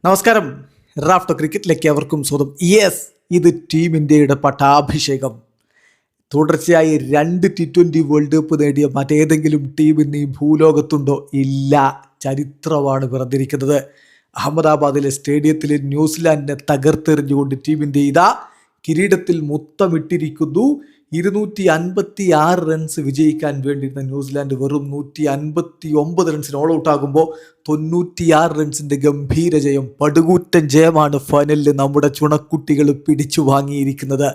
നമസ്കാരം. റാഫ്റ്റോ ക്രിക്കറ്റിലേക്ക് അവർക്കും സ്വന്തം. ഇത് ടീം ഇന്ത്യയുടെ പട്ടാഭിഷേകം. തുടർച്ചയായി 2 T20 വേൾഡ് കപ്പ് നേടിയ മറ്റേതെങ്കിലും ടീം ഇന്ന് ഈ ഭൂലോകത്തുണ്ടോ? ഇല്ല. ചരിത്രമാണ് പിറന്നിരിക്കുന്നത്. അഹമ്മദാബാദിലെ സ്റ്റേഡിയത്തിൽ ന്യൂസിലാൻഡിനെ തകർത്തെറിഞ്ഞുകൊണ്ട് ടീം ഇന്ത്യ ഇതാ കിരീടത്തിൽ മുത്തമിട്ടിരിക്കുന്നു. 256 റൺസ് വിജയിക്കാൻ വേണ്ടിയിരുന്ന ന്യൂസിലാൻഡ് വെറും 159 റൺസിന് ഓൾ ഔട്ട് ആകുമ്പോൾ 96 റൺസിൻ്റെ ഗംഭീര ജയം, പടുകൂറ്റൻ ജയമാണ് ഫൈനലിൽ നമ്മുടെ ചുണക്കുട്ടികൾ പിടിച്ചു വാങ്ങിയിരിക്കുന്നത്.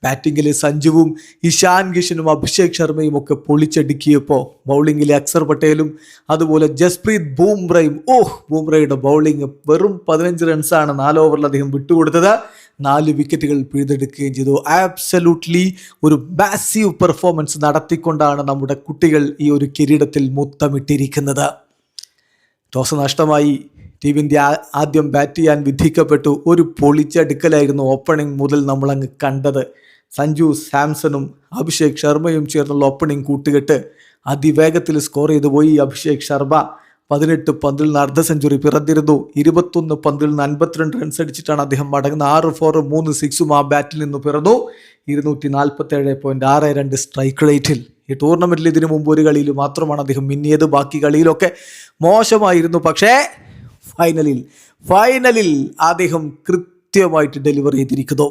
ബാറ്റിങ്ങിൽ സഞ്ജുവും ഇഷാൻ കിഷനും അഭിഷേക് ശർമ്മയും ഒക്കെ പൊളിച്ചടുക്കിയപ്പോൾ ബൗളിങ്ങിൽ അക്സർ പട്ടേലും അതുപോലെ ജസ്പ്രീത് ബൂംറയും ബൂംറയുടെ ബൗളിങ് വെറും 15 റൺസാണ് 4 ഓവറിൽ അദ്ദേഹം വിട്ടുകൊടുത്തത്. 4 വിക്കറ്റുകൾ പിഴുതെടുക്കുകയും ചെയ്തു. ആബ്സല്യൂട്ട്ലി ഒരു മാസീവ് പെർഫോമൻസ് നടത്തിക്കൊണ്ടാണ് നമ്മുടെ കുട്ടികൾ ഈ ഒരു കിരീടത്തിൽ മുത്തമിട്ടിരിക്കുന്നത്. ടോസ് നഷ്ടമായി ടീം ഇന്ത്യ ആദ്യം ബാറ്റ് ചെയ്യാൻ വിധിക്കപ്പെട്ടു. ഒരു പൊളിച്ചടുക്കലായിരുന്നു ഓപ്പണിംഗ് മുതൽ നമ്മളങ്ങ് കണ്ടത്. സഞ്ജു സാംസണും അഭിഷേക് ശർമ്മയും ചേർന്നുള്ള ഓപ്പണിംഗ് കൂട്ടുകെട്ട് അതിവേഗത്തിൽ സ്കോർ ചെയ്തു പോയി. അഭിഷേക് ശർമ്മ 18 പന്തിൽ നിന്ന് അർദ്ധ സെഞ്ചുറി പിറന്നിരുന്നു. 21 പന്തിൽ നിന്ന് 52 റൺസ് അടിച്ചിട്ടാണ് അദ്ദേഹം മടങ്ങുന്നത്. 6 4 3 6 ആ ബാറ്റിൽ നിന്ന് പിറന്നു. 247.62 സ്ട്രൈക്ക് റേറ്റിൽ. ഈ ടൂർണമെന്റിൽ ഇതിനു മുമ്പ് ഒരു കളിയിൽ മാത്രമാണ് അദ്ദേഹം മിന്നിയത്. ബാക്കി കളിയിലൊക്കെ മോശമായിരുന്നു. പക്ഷേ ഫൈനലിൽ അദ്ദേഹം കൃത്യമായിട്ട് ഡെലിവർ ചെയ്തിരിക്കുന്നു.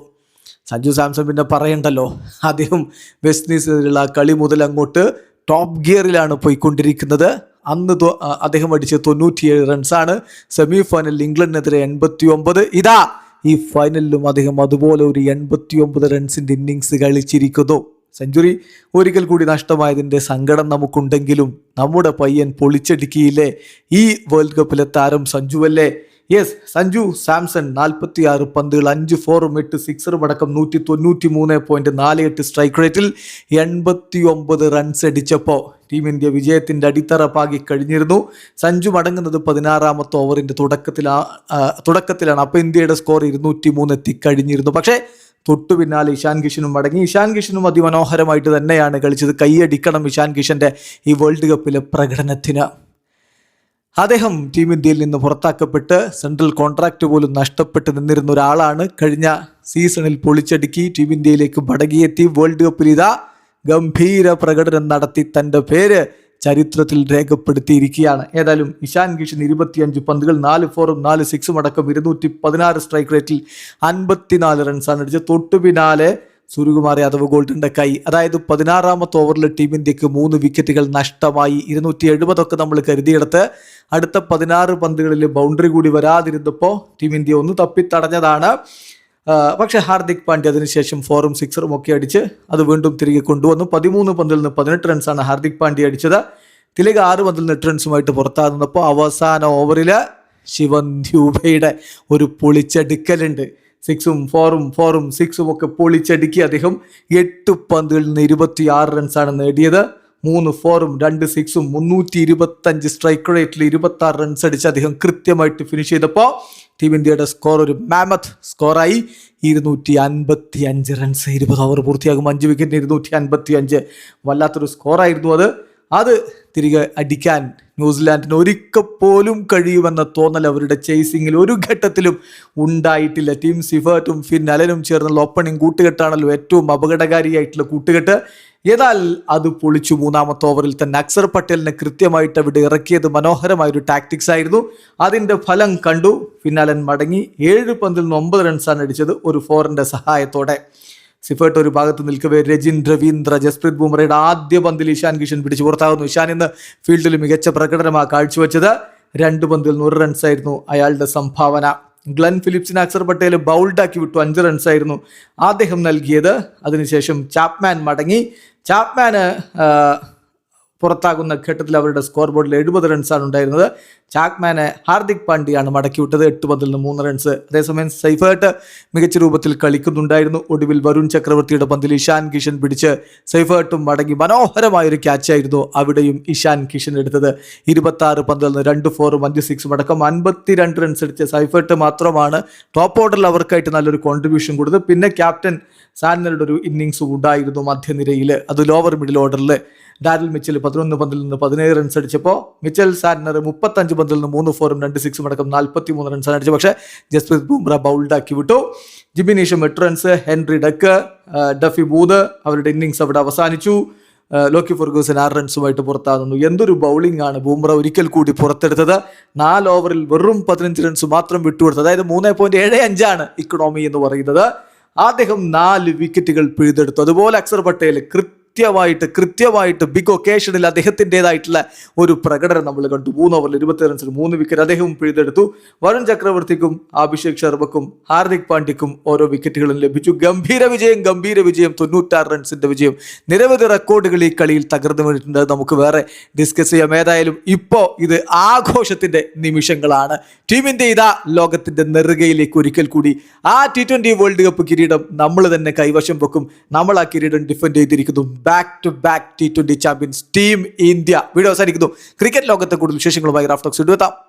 സഞ്ജു സാംസൺ പിന്നെ പറയണ്ടല്ലോ. അദ്ദേഹം വെസ്റ്റ് ഇൻഡീസിനെതിരെയുള്ള കളി മുതൽ അങ്ങോട്ട് ടോപ്പ് ഗിയറിലാണ് പോയിക്കൊണ്ടിരിക്കുന്നത്. അന്ന് അദ്ദേഹം അടിച്ച 97 റൺസാണ്. സെമി ഫൈനലിൽ ഇംഗ്ലണ്ടിനെതിരെ 89. ഇതാ ഈ ഫൈനലിലും അദ്ദേഹം അതുപോലെ ഒരു 89 റൺസിൻ്റെ ഇന്നിങ്സ് കളിച്ചിരിക്കുന്നു. സെഞ്ചുറി ഒരിക്കൽ കൂടി നഷ്ടമായതിൻ്റെ സങ്കടം നമുക്കുണ്ടെങ്കിലും നമ്മുടെ പയ്യൻ പൊളിച്ചടുക്കിയില്ലേ. ഈ വേൾഡ് കപ്പിലെ താരം സഞ്ജുവല്ലേ. സഞ്ജു സാംസൺ 46 പന്തുകൾ 5 4 8 6 അടക്കം 193.48 സ്ട്രൈക്ക് റേറ്റിൽ 89 റൺസ് അടിച്ചപ്പോൾ ടീം ഇന്ത്യ വിജയത്തിൻ്റെ അടിത്തറ പാകി കഴിഞ്ഞിരുന്നു. സഞ്ജു മടങ്ങുന്നത് 16ാമത്തെ ഓവറിൻ്റെ തുടക്കത്തിലാണ്. അപ്പോൾ ഇന്ത്യയുടെ സ്കോർ 203 എത്തിക്കഴിഞ്ഞിരുന്നു. പക്ഷേ തൊട്ടു പിന്നാലെ ഇഷാൻ കിഷനും മടങ്ങി. ഇഷാൻ കിഷനും അതിമനോഹരമായിട്ട് തന്നെയാണ് കളിച്ചത്. കൈയടിക്കണം ഇഷാൻ കിഷൻ്റെ ഈ വേൾഡ് കപ്പിലെ പ്രകടനത്തിന്. അദ്ദേഹം ടീം ഇന്ത്യയിൽ നിന്ന് പുറത്താക്കപ്പെട്ട് സെൻട്രൽ കോൺട്രാക്റ്റ് പോലും നഷ്ടപ്പെട്ട് നിന്നിരുന്ന ഒരാളാണ്. കഴിഞ്ഞ സീസണിൽ പൊളിച്ചടുക്കി ടീം ഇന്ത്യയിലേക്ക് മടങ്ങിയെത്തി. വേൾഡ് കപ്പിൽ ഇതാ ഗംഭീര പ്രകടനം നടത്തി തൻ്റെ പേര് ചരിത്രത്തിൽ രേഖപ്പെടുത്തിയിരിക്കുകയാണ്. ഏതായാലും ഇഷാൻ കിഷൻ 25 പന്തുകൾ 4 4 4 6 അടക്കം 216 സ്ട്രൈക്ക് റേറ്റിൽ 54 റൺസാണ് അടിച്ചത്. തൊട്ടു പിന്നാലെ സൂര്യകുമാർ യാദവ് ഗോൾഡന്റെ കൈ. അതായത് 16ാമത്തെ ഓവറിൽ ടീം ഇന്ത്യക്ക് 3 വിക്കറ്റുകൾ നഷ്ടമായി. 270 നമ്മൾ കരുതിയെടുത്ത് അടുത്ത 16 പന്തുകളിൽ ബൗണ്ടറി കൂടി വരാതിരുന്നപ്പോൾ ടീം ഇന്ത്യ ഒന്ന് തപ്പിത്തടഞ്ഞതാണ്. പക്ഷേ ഹാർദിക് പാണ്ഡ്യ അതിനുശേഷം 4ഉം 6ഉം ഒക്കെ അടിച്ച് അത് വീണ്ടും തിരികെ കൊണ്ടുവന്നു. 13 പന്തിൽ നിന്ന് 18 റൺസാണ് ഹാർദിക് പാണ്ഡ്യ അടിച്ചത്. തിലക് 6 പന്തിൽ നിന്ന് 8 റൺസുമായിട്ട് പുറത്താകുന്നപ്പോൾ അവസാന ഓവറിൽ ശിവൻ ദ്യൂബയുടെ ഒരു പൊളിച്ചടുക്കലുണ്ട്. 6ഉം 4ഉം 6ഉം ഒക്കെ പൊളിച്ചടുക്കി അദ്ദേഹം 8 പന്തുകളിൽ നിന്ന് 26 റൺസാണ് നേടിയത്. 3 4ഉം 2 6ഉം 325 സ്ട്രൈക്ക് റേറ്റിൽ 26 റൺസ് അടിച്ച് അദ്ദേഹം കൃത്യമായിട്ട് ഫിനിഷ് ചെയ്തപ്പോൾ ടീം ഇന്ത്യയുടെ സ്കോർ ഒരു മാമത്ത് സ്കോറായി. 255 റൺസ്. 20 ഓവർ പൂർത്തിയാകും 5 വിക്കറ്റിന് 255. വല്ലാത്തൊരു സ്കോറായിരുന്നു അത് തിരികെ അടിക്കാൻ ന്യൂസിലാൻഡിന് ഒരിക്കൽ പോലും കഴിയുമെന്ന തോന്നൽ അവരുടെ ചേസിങ്ങിൽ ഒരു ഘട്ടത്തിലും ഉണ്ടായിട്ടില്ല. ടീം സിഫർട്ടും ഫിൻ അലനും ചേർന്നുള്ള ഓപ്പണിംഗ് കൂട്ടുകെട്ടാണല്ലോ ഏറ്റവും അപകടകാരിയായിട്ടുള്ള കൂട്ടുകെട്ട്. എന്നാൽ അത് പൊളിച്ചു. 3ാമത്തെ ഓവറിൽ തന്നെ അക്സർ പട്ടേലിനെ കൃത്യമായിട്ട് അവിടെ ഇറക്കിയത് മനോഹരമായൊരു ടാക്ടിക്സ് ആയിരുന്നു. അതിൻ്റെ ഫലം കണ്ടു. ഫിന്നാലൻ മടങ്ങി 7 പന്തിൽ നിന്ന് 9 റൺസാണ് അടിച്ചത് ഒരു 4ന്റെ സഹായത്തോടെ. സിഫർട്ട് ഒരു ഭാഗത്ത് നിൽക്കവേ രജിൻ രവീന്ദ്ര ജസ്പ്രീത് ബൂംറയുടെ ആദ്യ പന്തിൽ ഇഷാൻ കിഷൻ പിടിച്ചു പുറത്താകുന്നു. ഇഷാൻ ഇന്ന് ഫീൽഡിൽ മികച്ച പ്രകടനമാണ് കാഴ്ചവെച്ചത്. 2 പന്തിൽ 100 റൺസായിരുന്നു അയാളുടെ സംഭാവന. ഗ്ലെൻ ഫിലിപ്സിനെ അക്സർ പട്ടേൽ ബൗൾഡാക്കി വിട്ടു. 5 റൺസായിരുന്നു അദ്ദേഹം നൽകിയത്. അതിനുശേഷം ചാപ്മാൻ മടങ്ങി. ചാപ്മാന് പുറത്താകുന്ന ഘട്ടത്തിൽ അവരുടെ സ്കോർ ബോർഡിൽ 70 റൺസാണ് ഉണ്ടായിരുന്നത്. ചാപ്മാനെ ഹാർദിക് പാണ്ഡ്യയാണ് മടക്കി വിട്ടത്. 8 പന്തിൽ നിന്ന് 3 റൺസ്. അതേസമയം സൈഫർട്ട് മികച്ച രൂപത്തിൽ കളിക്കുന്നുണ്ടായിരുന്നു. ഒടുവിൽ വരുൺ ചക്രവർത്തിയുടെ പന്തിൽ ഇഷാൻ കിഷൻ പിടിച്ച് സൈഫർട്ടും മടങ്ങി. മനോഹരമായൊരു ക്യാച്ചായിരുന്നു അവിടെയും ഇഷാൻ കിഷൻ എടുത്തത്. 26 പന്തിൽ നിന്ന് 2 4ഉം 5 6ഉം അടക്കം 52 റൺസ് അടിച്ച സൈഫർട്ട് മാത്രമാണ് ടോപ്പ് ഓർഡറിൽ അവർക്കായിട്ട് നല്ലൊരു കോൺട്രിബ്യൂഷൻ കൊടുത്തത്. പിന്നെ ക്യാപ്റ്റൻ സാന്നറുടെ ഒരു ഇന്നിങ്സ് ഉണ്ടായിരുന്നു മധ്യനിരയിൽ. അത് ലോവർ മിഡിൽ ഓർഡറിൽ. ഡാരിൽ മിച്ചൽ 11 പന്തിൽ നിന്ന് 17 റൺസ് അടിച്ചപ്പോൾ മിച്ചൽ സാന്റ്നർ 35 പന്തിൽ നിന്ന് 3 4 2 6 അടക്കം 43 റൺസാണ് അടിച്ചത്. പക്ഷേ ജസ്പ്രീത് ബുംറ ബൗൾഡാക്കി വിട്ടു. Jimmy Neesham 8 runs, Henry duck, Duffy both അവരുടെ ഇന്നിങ്സ് അവിടെ അവസാനിച്ചു. ലോക്കി ഫെർഗൂസൻ 6 റൺസുമായിട്ട് പുറത്താകുന്നു. എന്തൊരു ബൗളിംഗ് ആണ് ബൂംറ ഒരിക്കൽ കൂടി പുറത്തെടുത്തത്. 4 ഓവറിൽ വെറും 15 റൺസ് മാത്രം വിട്ടുകൊടുത്തത്. അതായത് 3.75 ഇക്കണോമി എന്ന് പറയുന്നത്. അദ്ദേഹം 4 വിക്കറ്റുകൾ പിഴുതെടുത്തു. അതുപോലെ അക്സർ പട്ടേൽ കൃത്യമായിട്ട് ബിഗ് ഒക്കേഷനിൽ അദ്ദേഹത്തിൻ്റെതായിട്ടുള്ള ഒരു പ്രകടനം നമ്മൾ കണ്ടു. 3 ഓവറിൽ 20 റൺസിൽ 3 വിക്കറ്റ് അദ്ദേഹവും പിഴുതെടുത്തു. വരുൺ ചക്രവർത്തിക്കും അഭിഷേക് ശർമ്മക്കും ഹാർദിക് പാണ്ഡ്യക്കും ഓരോ വിക്കറ്റുകളും ലഭിച്ചു. ഗംഭീര വിജയം 96 റൺസിന്റെ വിജയം. നിരവധി റെക്കോർഡുകൾ ഈ കളിയിൽ തകർന്നു വീണിട്ടുണ്ട്. നമുക്ക് വേറെ ഡിസ്കസ് ചെയ്യാം. ഏതായാലും ഇപ്പോൾ ഇത് ആഘോഷത്തിന്റെ നിമിഷങ്ങളാണ്. ടീം ഇന്ത്യ ഇതാ ലോകത്തിന്റെ നെറുകയിലേക്ക് ഒരിക്കൽ കൂടി ആ T20 വേൾഡ് കപ്പ് കിരീടം നമ്മൾ തന്നെ കൈവശം വെക്കും. നമ്മൾ ആ കിരീടം ഡിഫെൻഡ് ചെയ്തിരിക്കുന്നു. Back to back T20 champions team India. Video അവസാനിക്കുന്നു. ക്രിക്കറ്റ് ലോകത്തെ കൂടുതൽ വിശേഷങ്ങളുമായി റാഫ് ടോക്സ് എത്താം.